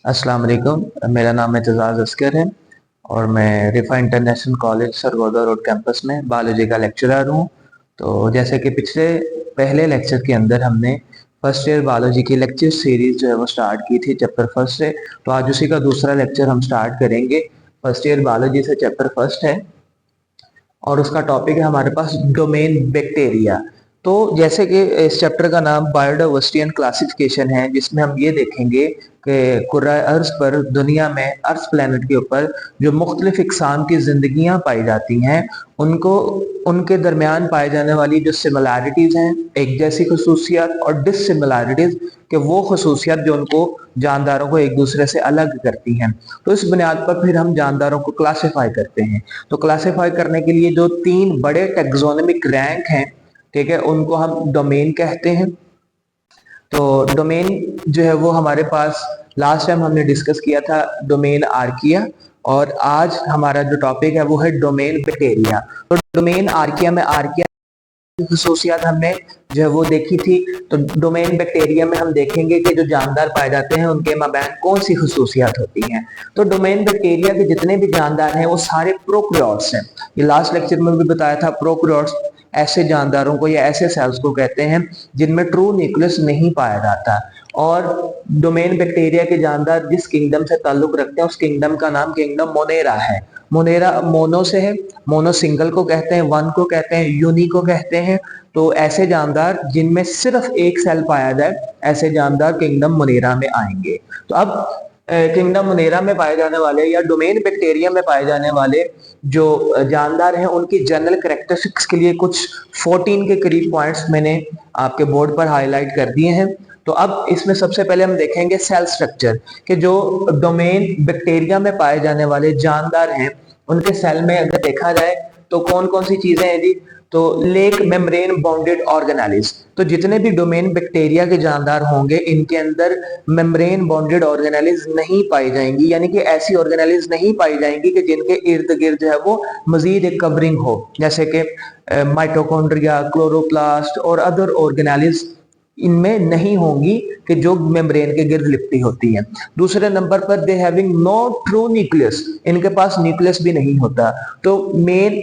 अस्सलाम वालेकुम। मेरा नाम एतजाज़ अस्कर है और मैं Riphah International College Sargodha road campus में बायोलॉजी का लेक्चरर हूँ। तो जैसे कि पिछले पहले लेक्चर के अंदर हमने फर्स्ट ईयर बायोलॉजी की लेक्चर सीरीज जो है वो स्टार्ट की थी चैप्टर फर्स्ट से। तो आज उसी का दूसरा लेक्चर हम स्टार्ट करेंगे। फर्स्ट ईयर बायोलॉजी से चैप्टर फर्स्ट है और उसका टॉपिक है हमारे पास डोमेन बैक्टीरिया। तो जैसे कि इस चैप्टर का नाम बायोडाइवर्सिटी एंड क्लासिफिकेशन है, जिसमें हम ये देखेंगे कि कुर्रा अर्ज पर, दुनिया में, अर्थ प्लेनेट के ऊपर जो मुख्तलिफ इकसाम की जिंदगियां पाई जाती हैं, उनको उनके दरमियान पाए जाने वाली जो सिमिलैरिटीज हैं, एक जैसी खसूसियात और डिससिमिलैरिटीज, कि वो खसूसियात जो उनको जानदारों को एक दूसरे से अलग करती हैं। तो इस बुनियाद पर फिर हम जानदारों को क्लासिफाई करते हैं। तो क्लासिफाई करने के लिए जो तीन बड़े टेक्सोनोमिक रैंक हैं, ठीक है, उनको हम डोमेन कहते हैं। तो डोमेन जो है वो हमारे पास लास्ट टाइम हमने डिस्कस किया था डोमेन आर्किया, और आज हमारा जो टॉपिक है वो है डोमेन बैक्टीरिया। तो डोमेन आर्किया में आर्किया खसूसियात हमने जो है वो देखी थी। तो डोमेन बैक्टीरिया में हम देखेंगे कि जो जानदार पाए जाते हैं उनके माबैन कौन सी खसूसियात होती हैं। तो डोमेन बैक्टीरिया के जितने भी जानदार हैं वो सारे प्रोकैरियोट्स हैं। ये लास्ट लेक्चर में भी बताया था, प्रोकैरियोट्स ऐसे जानदारों को या ऐसे सेल्स को कहते हैं जिनमें ट्रू न्यूक्लियस नहीं पाया जाता। और डोमेन बैक्टीरिया के जानदार जिस किंगडम से ताल्लुक रखते हैं उस किंगडम का नाम किंगडम मोनेरा है। मोनेरा मोनो से है, मोनो सिंगल को कहते हैं, वन को कहते हैं, यूनी को कहते हैं। तो ऐसे जानदार जिनमें सिर्फ एक सेल पाया जाए, ऐसे जानदार किंगडम मोनेरा में आएंगे। तो अब किंगडम मोनेरा में पाए जाने वाले या डोमेन बैक्टीरिया में पाए जाने वाले जो जानदार हैं उनकी जनरल कैरेक्टरिस्टिक्स के लिए कुछ 14 के करीब पॉइंट्स मैंने आपके बोर्ड पर हाईलाइट कर दिए हैं। तो अब इसमें सबसे पहले हम देखेंगे सेल स्ट्रक्चर, कि जो डोमेन बैक्टीरिया में पाए जाने वाले जानदार हैं उनके सेल में अगर देखा जाए तो कौन कौन सी चीजें हैं जी। तो लेक मेम्ब्रेन बाउंडेड ऑर्गेनेलिस, तो जितने भी डोमेन बैक्टीरिया के जानदार होंगे इनके अंदर मेम्ब्रेन बाउंडेड ऑर्गेनेलिस नहीं पाई जाएंगी, यानी कि ऐसी ऑर्गेनेलिस नहीं पाई जाएंगी कि जिनके इर्द गिर्द जो है वो मजीद एक कवरिंग हो, जैसे कि माइटोकॉन्ड्रिया, क्लोरोप्लास्ट और अदर ऑर्गेनेलिस इनमें नहीं होंगी कि जो मेम्ब्रेन के गिर्द लिपटी होती है। दूसरे नंबर पर they having no true nucleus, इनके पास न्यूक्लियस भी नहीं होता। तो मेन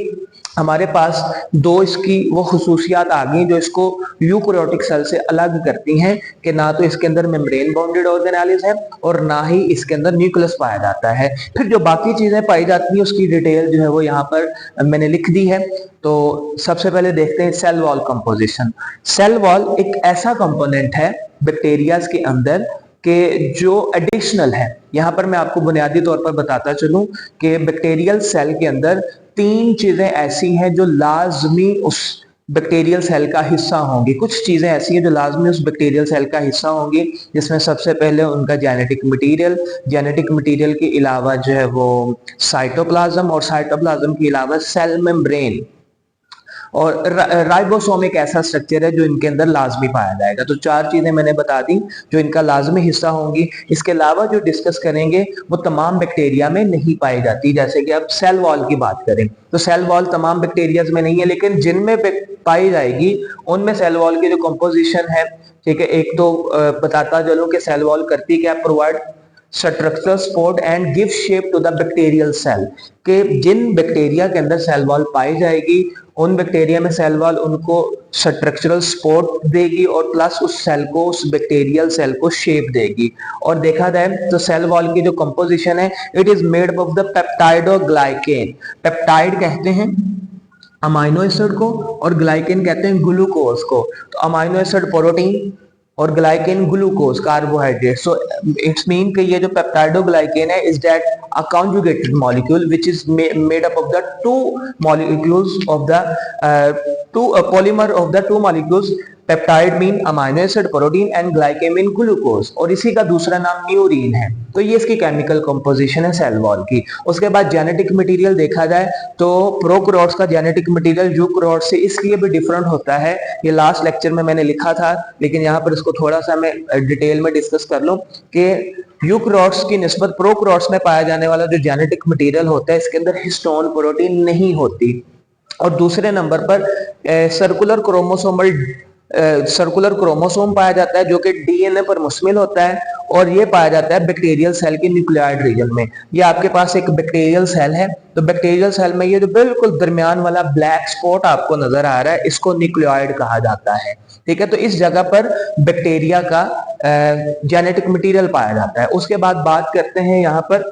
हमारे पास दो इसकी वो खसूसियात आ गई जो इसको यूकैरियोटिक सेल से अलग करती हैं, कि ना तो इसके अंदर मेम्ब्रेन बाउंडेड ऑर्गेनेलिस है और ना ही इसके अंदर न्यूक्लियस पाया जाता है। फिर जो बाकी चीजें पाई जाती हैं उसकी डिटेल जो है वो यहाँ पर मैंने लिख दी है। तो सबसे पहले देखते हैं cell wall composition. Cell wall एक ऐसा कंपोनेंट है बैक्टीरियाज के अंदर कि जो एडिशनल है। यहां पर मैं आपको बुनियादी तौर पर बताता चलूं कि बैक्टीरियल सेल के अंदर तीन चीजें ऐसी हैं जो लाजमी उस बैक्टीरियल सेल का हिस्सा होंगी। कुछ चीजें ऐसी हैं जो लाजमी उस बैक्टीरियल सेल का हिस्सा होंगी, जिसमें सबसे पहले उनका जेनेटिक मटेरियल, जेनेटिक मटेरियल के अलावा जो है वो साइटोप्लाज्म, और साइटोप्लाज्म के अलावा सेल मेम्ब्रेन, और राइबोसोम एक ऐसा स्ट्रक्चर है जो इनके अंदर लाजमी पाया जाएगा। तो चार चीजें मैंने बता दी जो इनका लाजमी हिस्सा होंगी। इसके अलावा जो डिस्कस करेंगे वो तमाम बैक्टीरिया में नहीं पाई जाती। जैसे कि अब सेल वॉल की बात करें तो सेल वॉल तमाम बैक्टीरियाज में नहीं है, लेकिन जिनमें पाई जाएगी उनमें सेल वॉल की जो कंपोजिशन है, ठीक है, एक तो बताता चलूं कि सेल वॉल करती क्या, provide structural support and give shape to the bacterial cell, के जिन बैक्टीरिया के अंदर सेल वॉल पाई जाएगी उन बैक्टीरिया में सेल वॉल उनको स्ट्रक्चरल सपोर्ट देगी और प्लस उस सेल को, उस बैक्टीरियल सेल को शेप देगी। और देखा जाए तो सेल वॉल की जो कंपोजिशन है, it is made of the peptide और ग्लाइकेन। पेप्टाइड कहते हैं अमाइनो एसिड को और ग्लाइकेन कहते हैं ग्लूकोज को। तो अमाइनो एसिड प्रोटीन और glycan glucose carbohydrate. So it's mean कि ये जो पेप्टाइडोग्लाइकेन है is that a conjugated molecule which is made up of the two molecules of the two polymer of the two molecules। Peptide mean amino acid protein and glycan mean glucose, और इसी का दूसरा नाम न्यूरीन है। तो ये इसकी केमिकल कंपोजिशन है सेल वॉल की। उसके बाद जेनेटिक मटेरियल देखा जाए तो प्रोकैरियोट्स का जेनेटिक मटेरियल यूकैरियोट्स से इसलिए भी डिफरेंट होता है, ये लास्ट लेक्चर में मैंने लिखा था लेकिन यहाँ पर इसको थोड़ा सा मैं डिटेल में डिस्कस कर लूं कि यूकैरियोट्स की निस्बत प्रोकैरियोट्स में पाया जाने वाला जो जेनेटिक मटेरियल होता है इसके अंदर हिस्टोन प्रोटीन नहीं होती। और दूसरे नंबर पर सर्कुलर क्रोमोसोम पाया जाता है जो कि डीएनए पर मुश्तमिल होता है, और ये पाया जाता है बैक्टीरियल सेल के न्यूक्लियोइड रीजन में। ये आपके पास एक बैक्टीरियल सेल है, तो बैक्टीरियल सेल में ये जो बिल्कुल दरमियान वाला ब्लैक स्पॉट आपको नजर आ रहा है, इसको न्यूक्लियोइड कहा जाता है। ठीक है, तो इस जगह पर बैक्टीरिया का जेनेटिक मटेरियल पाया जाता है। उसके बाद बात करते हैं यहाँ पर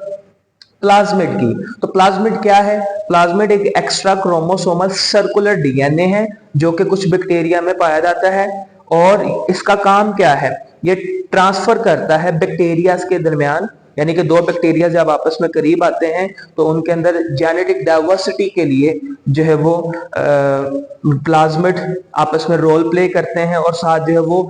प्लाज्मिड की। तो प्लाज्मिड क्या है? प्लाज्मिड एक एक्स्ट्रा क्रोमोसोमल सर्कुलर डीएनए है जो कि कुछ बैक्टीरिया में पाया जाता है, और इसका काम क्या है? ये ट्रांसफर करता है बैक्टीरिया के दरमियान, यानी कि दो बैक्टीरिया जब आपस में करीब आते हैं तो उनके अंदर जेनेटिक डाइवर्सिटी के लिए जो है वो प्लाज्मिड आपस में रोल प्ले करते हैं, और साथ जो है वो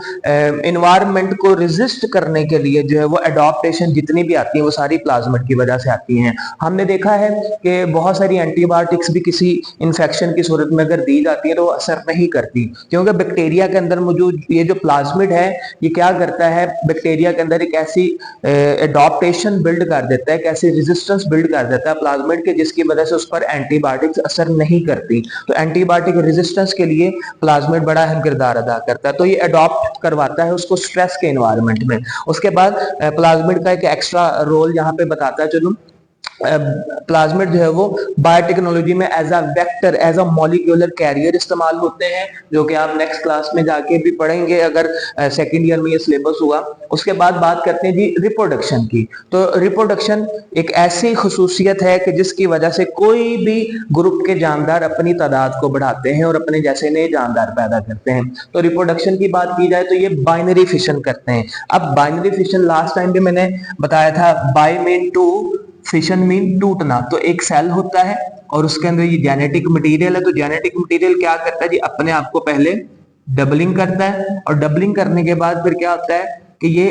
इन्वायरमेंट को रेजिस्ट करने के लिए जो है वो एडॉप्टेशन जितनी भी आती है वो सारी प्लाज्मिड की वजह से आती हैं। हमने देखा है कि बहुत सारी एंटीबायोटिक्स भी किसी इन्फेक्शन की सूरत में अगर दी जाती है तो वो असर नहीं करती, क्योंकि बैक्टीरिया के अंदर मौजूद ये जो प्लाज्मिड है ये क्या करता है, बैक्टीरिया के अंदर एक ऐसी एडॉप्टेशन बिल्ड कर देता है, एक ऐसी रेजिस्टेंस बिल्ड कर देता है प्लाज्मिड के, जिसकी वजह से उस पर एंटीबायोटिक्स असर नहीं करती। तो एंटीबायोटिक रेजिस्टेंस के लिए प्लाज्मिड बड़ा अहम किरदार अदा करता है। तो ये अडॉप्ट करवाता है उसको स्ट्रेस के एनवायरनमेंट में। उसके बाद प्लाज्मिड का एक एक्स्ट्रा रोल यहाँ पे बताता है, चलो प्लाज्मिड जो है वो बायोटेक्नोलॉजी में as a vector, as a molecular carrier इस्तेमाल होते हैं, जो कि आप नेक्स्ट क्लास में जाके भी पढ़ेंगे अगर सेकेंड ईयर में ये सिलेबस हुआ। उसके बाद बात करते हैं जी रिप्रोडक्शन की। तो रिप्रोडक्शन एक ऐसी खसूसियत है कि जिसकी वजह से कोई भी ग्रुप के जानदार अपनी तादाद को बढ़ाते हैं और अपने जैसे नए जानदार पैदा करते हैं। तो रिप्रोडक्शन की बात की जाए तो ये बाइनरी फिशन करते हैं। अब बाइनरी फिशन लास्ट टाइम भी मैंने बताया था, bi mean two, fission mean टूटना। तो एक सेल होता है और उसके अंदर ये जेनेटिक मटेरियल है, तो जेनेटिक मटेरियल क्या करता है जी, अपने आप को पहले डबलिंग करता है, और डबलिंग करने के बाद फिर क्या होता है कि ये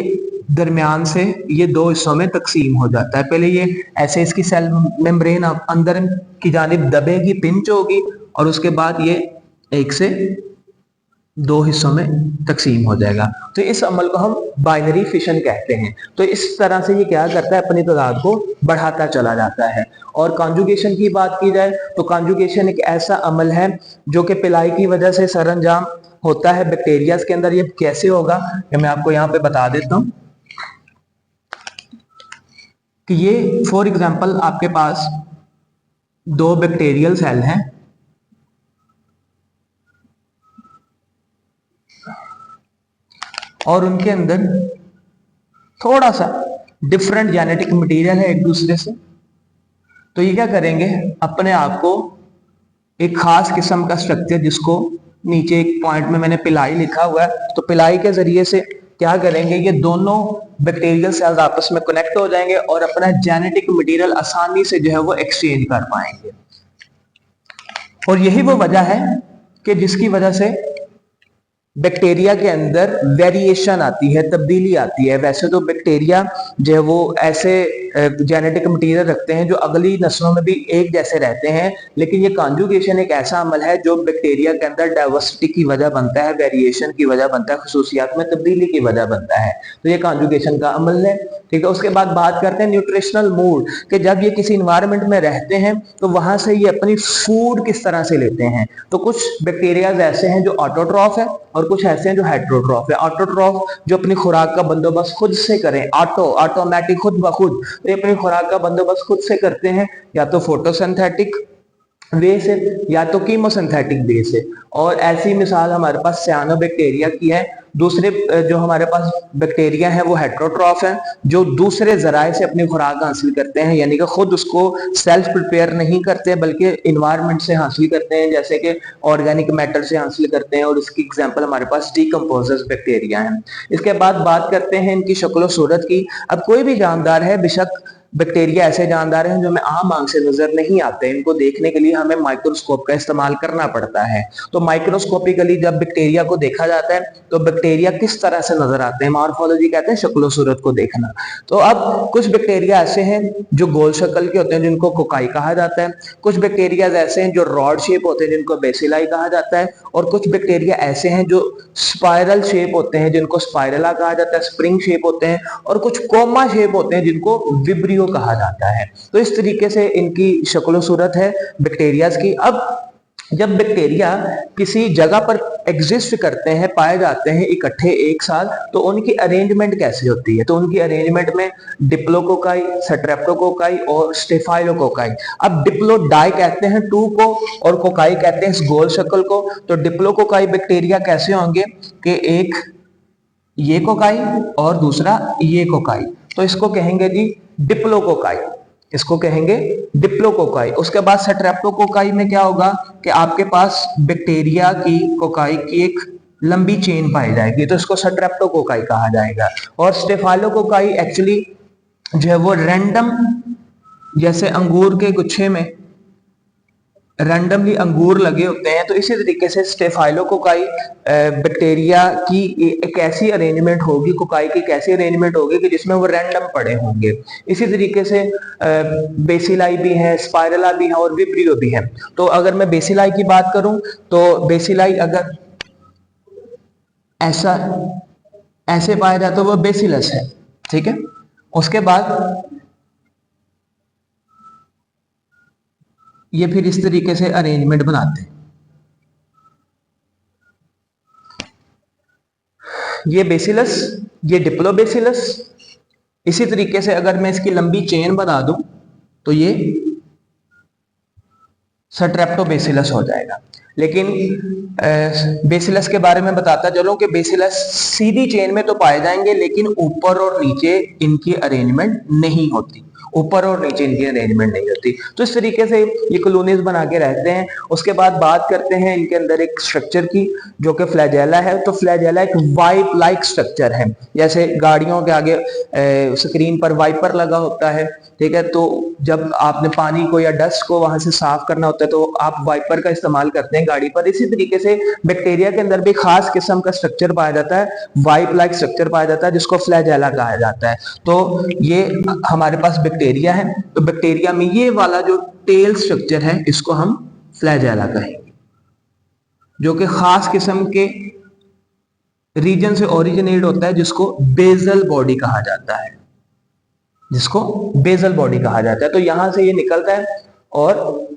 दरमियान से ये दो हिस्सों में तकसीम हो जाता है। पहले ये ऐसे इसकी सेल मेम्ब्रेन अंदर की जानिब दबेगी, पिंच होगी, और उसके बाद ये एक से दो हिस्सों में तकसीम हो जाएगा। तो इस अमल को हम बाइनरी फिशन कहते हैं। तो इस तरह से ये क्या करता है, अपनी तादाद को बढ़ाता चला जाता है। और कॉन्जुगेशन की बात की जाए तो कॉन्जुगेशन एक ऐसा अमल है जो कि पिलाई की वजह से सरअंजाम होता है बैक्टीरिया के अंदर। ये कैसे होगा कि मैं आपको यहाँ पे बता देता हूँ कि ये फॉर एग्जाम्पल आपके पास दो बैक्टीरियल सेल हैं, और उनके अंदर थोड़ा सा डिफरेंट जेनेटिक मटेरियल है एक दूसरे से। तो ये क्या करेंगे, अपने आप को एक खास किस्म का स्ट्रक्चर, जिसको नीचे एक पॉइंट में मैंने पिलाई लिखा हुआ है, तो पिलाई के जरिए से क्या करेंगे, ये दोनों बैक्टीरियल सेल्स आपस में कनेक्ट हो जाएंगे और अपना जेनेटिक मटेरियल आसानी से जो है वो एक्सचेंज कर पाएंगे। और यही वो वजह है कि जिसकी वजह से बैक्टीरिया के अंदर वेरिएशन आती है, तब्दीली आती है। वैसे तो बैक्टीरिया जो है वो ऐसे जेनेटिक मटेरियल रखते हैं जो अगली नस्लों में भी एक जैसे रहते हैं, लेकिन ये कॉन्जुगेशन एक ऐसा अमल है जो बैक्टीरिया के अंदर डाइवर्सिटी की वजह बनता है, वेरिएशन की वजह बनता है, खसूसियात में तब्दीली की वजह बनता है। तो ये कॉन्जुगेशन का अमल है। ठीक है, उसके बाद बात करते हैं न्यूट्रिशनल मूड, कि जब ये किसी इन्वायरमेंट में रहते हैं तो वहां से ये अपनी फूड किस तरह से लेते हैं। तो कुछ बैक्टीरिया ऐसे हैं जो ऑटोट्रॉफ है और कुछ ऐसे हैं जो हेट्रोट्रॉफ है। ऑटोट्रॉफ जो अपनी खुराक का बंदोबस्त खुद से करें, ऑटोमेटिक, खुद ब खुद, तो ये अपनी खुराक का बंदोबस्त खुद से करते हैं, या तो फोटोसिंथेटिक वे से या तो कीमोसिंथेटिक वे से। और ऐसी मिसाल हमारे पास सियानोबैक्टीरिया की है। दूसरे जो हमारे पास बैक्टीरिया है वो हेट्रोट्रॉफ है, जो दूसरे जराए से अपनी खुराक हासिल करते हैं, यानी कि खुद उसको सेल्फ प्रिपेयर नहीं करते बल्कि इन्वायरमेंट से हासिल करते हैं, जैसे कि ऑर्गेनिक मैटर से हासिल करते हैं। और इसकी एग्जांपल हमारे पास डीकम्पोजर्स बैक्टीरिया है। इसके बाद बात करते हैं इनकी शक्ल सूरत की। अब कोई भी जानदार है, बेशक बैक्टीरिया ऐसे जानदार हैं जो हमें आम आंख से नजर नहीं आते, इनको देखने के लिए हमें माइक्रोस्कोप का इस्तेमाल करना पड़ता है। तो माइक्रोस्कोपिकली जब बैक्टीरिया को देखा जाता है तो बैक्टीरिया किस तरह से नजर आते हैं, मॉर्फोलॉजी कहते हैं शक्ल सूरत को देखना। तो अब कुछ बैक्टीरिया ऐसे हैं जो गोल शक्ल के होते हैं जिनको कोकाई कहा जाता है, कुछ बैक्टीरिया ऐसे हैं जो रॉड शेप होते हैं जिनको बेसिलाई कहा जाता है, और कुछ बैक्टीरिया ऐसे हैं जो स्पाइरल शेप होते हैं जिनको स्पाइरला कहा जाता है, स्प्रिंग शेप होते हैं, और कुछ कोमा शेप होते हैं जिनको विब्रियो कहा जाता है। तो इस तरीके से इनकी शक्ल सूरत है बैक्टीरिया की। अब जब बैक्टीरिया किसी जगह पर एग्जिस्ट करते हैं, पाए जाते हैं इकट्ठे एक साथ, तो उनकी अरेंजमेंट कैसी होती है? तो उनकी अरेंजमेंट में डिप्लोकोकाई, स्ट्रेप्टोकोकाई और स्टेफाइलोकोकाई। अब डिप्लोडाई कहते हैं टू को और कोकाई कहते हैं इस गोल शक्ल को। तो डिप्लोकोकाई बैक्टीरिया कैसे होंगे कि एक ये कोकाई और दूसरा ये कोकाई, तो इसको कहेंगे जी डिप्लोकोकाई, इसको कहेंगे डिप्लोकोकाई। उसके बाद स्ट्रेप्टोकोकाई में क्या होगा कि आपके पास बैक्टीरिया की कोकाई की एक लंबी चेन पाई जाएगी, तो इसको स्ट्रेप्टोकोकाई कहा जाएगा। और स्टेफाइलोकोकाई एक्चुअली जो है वो रैंडम, जैसे अंगूर के गुच्छे में रैंडमली अंगूर लगे होते हैं, तो इसी तरीके से स्टेफाइलोकोकाई बैक्टीरिया की एक ऐसी अरेंजमेंट होगी, कोकाई की कैसी अरेंजमेंट होगी कि जिसमें वो रैंडम पड़े होंगे। इसी तरीके से बेसिलाई भी है, स्पाइरला भी है और विब्रियो भी है। तो अगर मैं बेसिलाई की बात करूं तो बेसिलाई अगर ऐसा ऐसे पाया जाए तो वो बेसिलस है, ठीक है। उसके बाद ये फिर इस तरीके से अरेंजमेंट बनाते हैं। ये बेसिलस, ये डिप्लोबेसिलस। इसी तरीके से अगर मैं इसकी लंबी चेन बना दूं तो ये स्ट्रेप्टोबेसिलस हो जाएगा। लेकिन बेसिलस के बारे में बताता चलूं कि बेसिलस सीधी चेन में तो पाए जाएंगे, लेकिन ऊपर और नीचे इनकी अरेंजमेंट नहीं होती, ऊपर और नीचे इनकी अरेंजमेंट नहीं होती। तो इस तरीके से ये कॉलोनीज बना के रहते हैं। उसके बाद बात करते हैं इनके अंदर एक स्ट्रक्चर की, जो कि फ्लैजेला है। तो फ्लैजेला एक वाइप लाइक स्ट्रक्चर है, जैसे गाड़ियों के आगे स्क्रीन पर वाइपर लगा होता है, ठीक है। तो जब आपने पानी को या डस्ट को वहां से साफ करना होता है तो आप वाइपर का इस्तेमाल करते हैं गाड़ी पर। इसी तरीके से बैक्टीरिया के अंदर भी खास किस्म का स्ट्रक्चर पाया जाता है, वाइप लाइक स्ट्रक्चर पाया जाता है, जिसको फ्लैजेला कहा जाता है। तो ये हमारे पास बैक्टीरिया है, तो बैक्टीरिया में ये वाला जो टेल स्ट्रक्चर है इसको हम फ्लैजेला कहेंगे, जो कि खास किस्म के रीजन से ओरिजिनेट होता है, जिसको बेसल बॉडी कहा जाता है, जिसको बेसल बॉडी कहा जाता है। तो यहां से ये निकलता है और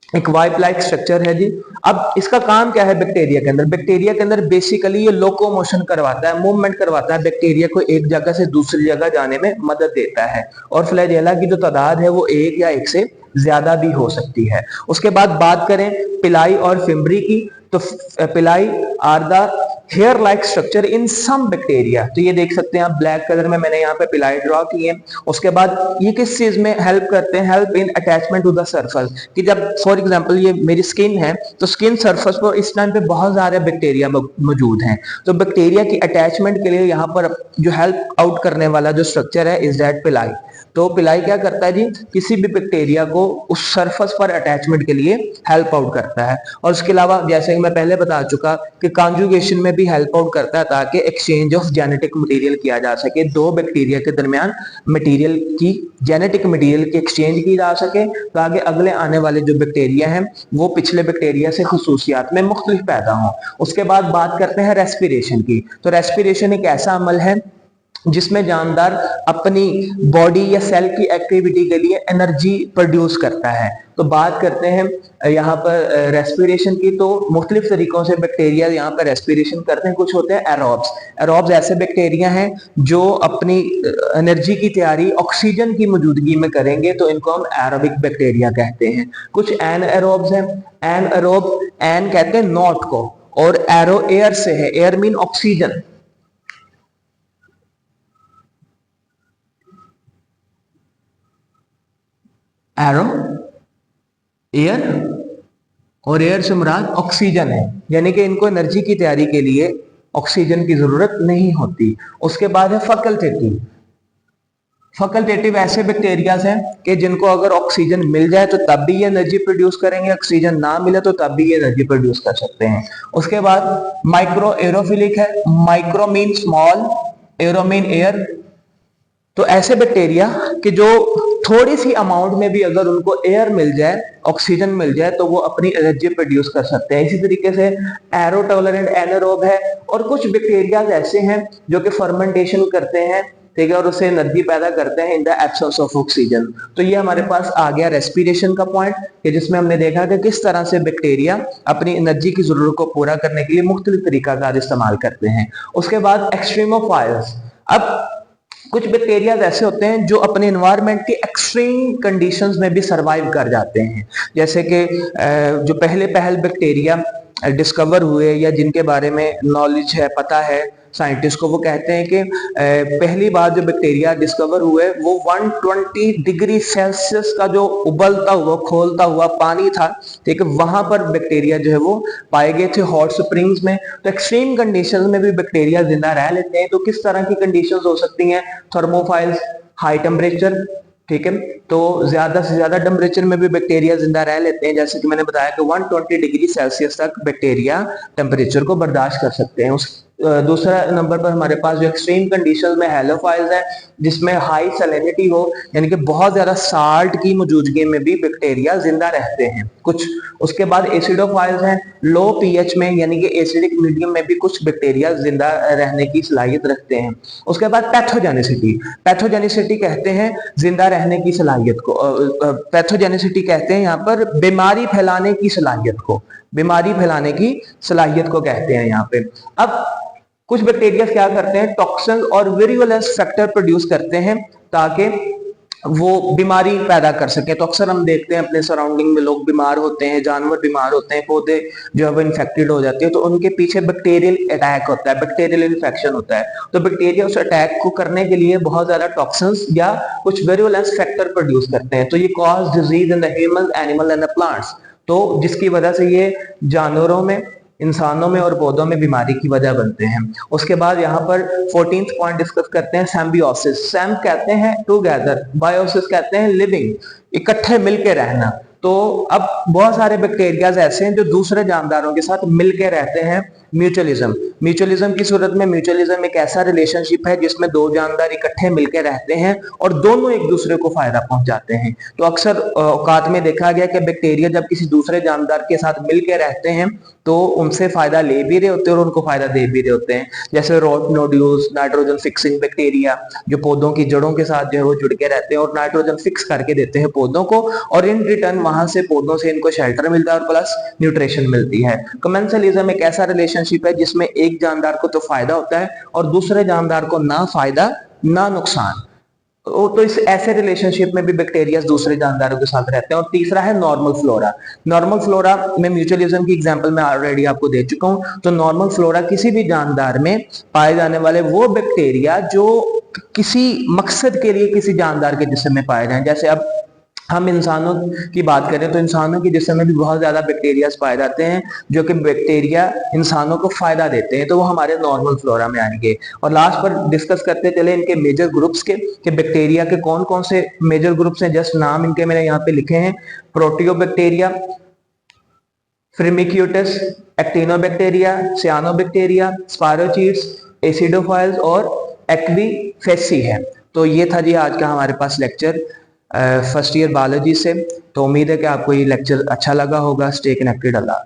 एक वाइप लाइक स्ट्रक्चर है जी। अब इसका काम क्या है बैक्टीरिया के अंदर? बैक्टीरिया के अंदर बेसिकली ये लोकोमोशन करवाता है, मूवमेंट करवाता है, बैक्टीरिया को एक जगह से दूसरी जगह जाने में मदद देता है। और फ्लैजेला की जो तादाद है वो एक या एक से ज्यादा भी हो सकती है। उसके बाद बात करें पिलाई और फिम्बरी की, तो pili are the hair like structure in some bacteria. तो ये देख सकते हैं आप ब्लैक कलर में मैंने यहाँ पे पिलाई ड्रॉ की है। उसके बाद ये किस चीज में हेल्प करते हैं? Help in attachment to the surface, कि जब फॉर एग्जांपल ये मेरी स्किन है तो स्किन सरफेस पर इस टाइम पे बहुत सारे बैक्टीरिया मौजूद हैं, तो बैक्टीरिया की अटैचमेंट के लिए यहाँ पर जो हेल्प आउट करने वाला जो स्ट्रक्चर है इज दैट पिलाई। तो पिलाई क्या करता है जी? किसी भी बैक्टीरिया को उस सरफेस पर अटैचमेंट के लिए हेल्प आउट करता है। और उसके अलावा जैसे कि मैं पहले बता चुका कि कॉन्जुगेशन में भी हेल्प आउट करता है, ताकि एक्सचेंज ऑफ जेनेटिक मटेरियल किया जा सके, दो बैक्टीरिया के दरमियान मटेरियल की, जेनेटिक मटेरियल की एक्सचेंज की जा सके, ताकि अगले आने वाले जो बैक्टीरिया हैं वो पिछले बैक्टीरिया से खुसूसियात में मुख्तलिफ पैदा हों। उसके बाद बात करते हैं रेस्पिरेशन की। तो रेस्पिरेशन एक ऐसा अमल है जिसमें जानदार अपनी बॉडी या सेल की एक्टिविटी के लिए एनर्जी प्रोड्यूस करता है। तो बात करते हैं यहाँ पर रेस्पिरेशन की, तो मुख्तलिफ तरीकों से बैक्टीरिया यहाँ पर रेस्पिरेशन करते हैं। कुछ होते हैं एरोब्स। एरोब्स ऐसे बैक्टीरिया हैं जो अपनी एनर्जी की तैयारी ऑक्सीजन की मौजूदगी में करेंगे, तो इनको हम एरोबिक बैक्टीरिया कहते हैं। कुछ एनएरोब्स हैं। एनएरोब, एन कहते हैं नॉट को, और एरो एयर से है, air mean oxygen. Arrow air, और एयर से मुराद ऑक्सीजन है, यानी कि इनको एनर्जी की तैयारी के लिए ऑक्सीजन की जरूरत नहीं होती। उसके बाद है फैकल्टेटिव। फैकल्टेटिव ऐसे बैक्टीरियाज हैं कि जिनको अगर ऑक्सीजन मिल जाए तो तब भी ये एनर्जी प्रोड्यूस करेंगे, ऑक्सीजन ना मिले तो तब भी ये एनर्जी प्रोड्यूस कर सकते हैं। उसके बाद माइक्रो एरोफिलिक है। Micro mean small, arrow mean air. तो ऐसे बैक्टीरिया कि जो थोड़ी सी अमाउंट में भी अगर उनको एयर मिल जाए, ऑक्सीजन मिल जाए, तो वो अपनी एनर्जी प्रोड्यूस कर सकते हैं। इसी तरीके से एरो टॉलरेंट एनारोब है। और कुछ बैक्टीरिया ऐसे हैं जो कि फर्मेंटेशन करते हैं ठीक है, और उससे एनर्जी पैदा करते हैं in the absence of oxygen. तो ये हमारे पास आ गया रेस्पिरेशन का पॉइंट, कि जिसमें हमने देखा कि किस तरह से बैक्टीरिया अपनी एनर्जी की जरूरत को पूरा करने के लिए मुख्तलिफ तरीकाकार इस्तेमाल करते हैं। उसके बाद एक्सट्रीमोफाइल्स। अब कुछ बैक्टीरिया ऐसे होते हैं जो अपने एनवायरनमेंट के एक्सट्रीम कंडीशंस में भी सरवाइव कर जाते हैं, जैसे कि जो पहले बैक्टीरिया डिस्कवर हुए या जिनके बारे में नॉलेज है, पता है साइंटिस्ट को, वो कहते हैं कि पहली बार जो बैक्टीरिया डिस्कवर हुए वो 120 डिग्री सेल्सियस का जो उबलता हुआ खोलता हुआ पानी था, ठीक है, वहां पर बैक्टीरिया जो है वो पाए गए थे, हॉट स्प्रिंग्स में। तो एक्सट्रीम कंडीशंस में भी बैक्टीरिया जिंदा रह लेते हैं। तो किस तरह की कंडीशंस हो सकती हैं? थर्मोफाइल्स, हाई टेम्परेचर, ठीक है, तो ज्यादा से ज्यादा टेम्परेचर में भी बैक्टीरिया जिंदा रह लेते हैं, जैसे कि मैंने बताया कि 120 डिग्री सेल्सियस तक बैक्टीरिया टेम्परेचर को बर्दाश्त कर सकते हैं। उस दूसरा नंबर पर हमारे पास जो एक्सट्रीम कंडीशंस में हेलोफाइल्स है, जिसमें हाई सैलिनिटी हो, यानी कि बहुत ज्यादा साल्ट की मौजूदगी में भी बैक्टीरिया जिंदा रहते हैं कुछ। उसके बाद एसिडोफाइल्स हैं, लो पीएच में यानी कि एसिडिक मीडियम में भी कुछ बैक्टीरिया जिंदा रहने की सलाहियत रखते हैं। उसके बाद पैथोजेनिसिटी। पैथोजेनिसिटी कहते हैं जिंदा रहने की सलाहियत को, पैथोजेनिसिटी कहते हैं यहाँ पर बीमारी फैलाने की सलाहियत को, बीमारी फैलाने की सलाहियत को कहते हैं यहाँ पे। अब कुछ बैक्टीरिया क्या करते हैं? टॉक्सिन और विरुलेंस फैक्टर प्रोड्यूस करते हैं ताकि वो बीमारी पैदा कर सके। तो अक्सर हम देखते हैं अपने सराउंडिंग में लोग बीमार होते हैं, जानवर बीमार होते हैं, पौधे जो है वो इन्फेक्टेड हो जाते हैं, तो उनके पीछे बैक्टीरियल अटैक होता है, बैक्टीरियल इन्फेक्शन होता है। तो बैक्टीरिया उस अटैक को करने के लिए बहुत ज्यादा टॉक्सिन्स या कुछ विरुलेंस फैक्टर प्रोड्यूस करते हैं। तो ये cause disease in the human, animal and plants, तो जिसकी वजह से ये जानवरों में, इंसानों में और पौधों में बीमारी की वजह बनते हैं। उसके बाद यहाँ पर 14th पॉइंट डिस्कस करते हैं सिम्बियोसिस। सैम कहते हैं टुगेदर, बायोसिस कहते हैं लिविंग, इकट्ठे मिलके रहना। तो अब बहुत सारे बैक्टीरियाज ऐसे हैं जो दूसरे जानदारों के साथ मिलके रहते हैं। म्यूचुअलिज्म, म्यूचुअलिज्म की सूरत में, म्यूचुअलिज्म एक ऐसा रिलेशनशिप है जिसमें दो जानदार इकट्ठे मिलके रहते हैं और दोनों एक दूसरे को फायदा पहुंचाते हैं। तो अक्सर औकात में देखा गया कि बैक्टीरिया जब किसी दूसरे जानदार के साथ मिलके रहते हैं तो उनसे फायदा ले भी रहे होते हैं और उनको फायदा दे भी रहे होते हैं। जैसे root nodules, nitrogen fixing bacteria, जो पौधों की जड़ों के साथ जो है वो जुड़ के रहते हैं और नाइट्रोजन फिक्स करके देते हैं पौधों को, और इन रिटर्न वहां से पौधों से इनको शेल्टर मिलता है और प्लस न्यूट्रिशन मिलती है। कमेंसलिज्म एक ऐसा रिलेशनशिप है जिसमें एक जानदार को तो फायदा होता है और दूसरे जानदार को ना फायदा ना नुकसान। तो इस ऐसे रिलेशनशिप में भी बैक्टीरिया दूसरे जानदारों के साथ रहते हैं। और तीसरा है नॉर्मल फ्लोरा। नॉर्मल फ्लोरा में म्यूचुअलिज्म की एग्जांपल मैं ऑलरेडी आपको दे चुका हूं। तो नॉर्मल फ्लोरा किसी भी जानदार में पाए जाने वाले वो बैक्टीरिया जो किसी मकसद के लिए किसी जानदार के जिस्म में पाए जाए। जैसे अब हम इंसानों की बात करें तो इंसानों के जिस्म में भी बहुत ज्यादा बैक्टीरिया पाए जाते हैं जो कि बैक्टीरिया इंसानों को फायदा देते हैं, तो वो हमारे नॉर्मल फ्लोरा में आएंगे। और लास्ट पर डिस्कस करते चले इनके मेजर ग्रुप्स के, कि बैक्टीरिया के कौन कौन से मेजर ग्रुप्स हैं। जस्ट नाम इनके मैंने यहाँ पे लिखे हैं: प्रोटियोबैक्टीरिया, फ्रिमिक्यूटस, एक्टिनोबैक्टीरिया, सियानोबैक्टीरिया, स्पायरोचीट्स, एसिडोफाइल्स और एक्वीफेसी है। तो ये था जी आज का हमारे पास लेक्चर फर्स्ट ईयर बायोलॉजी से। तो उम्मीद है कि आपको ये लेक्चर अच्छा लगा होगा। Stay connected. अल्लाह।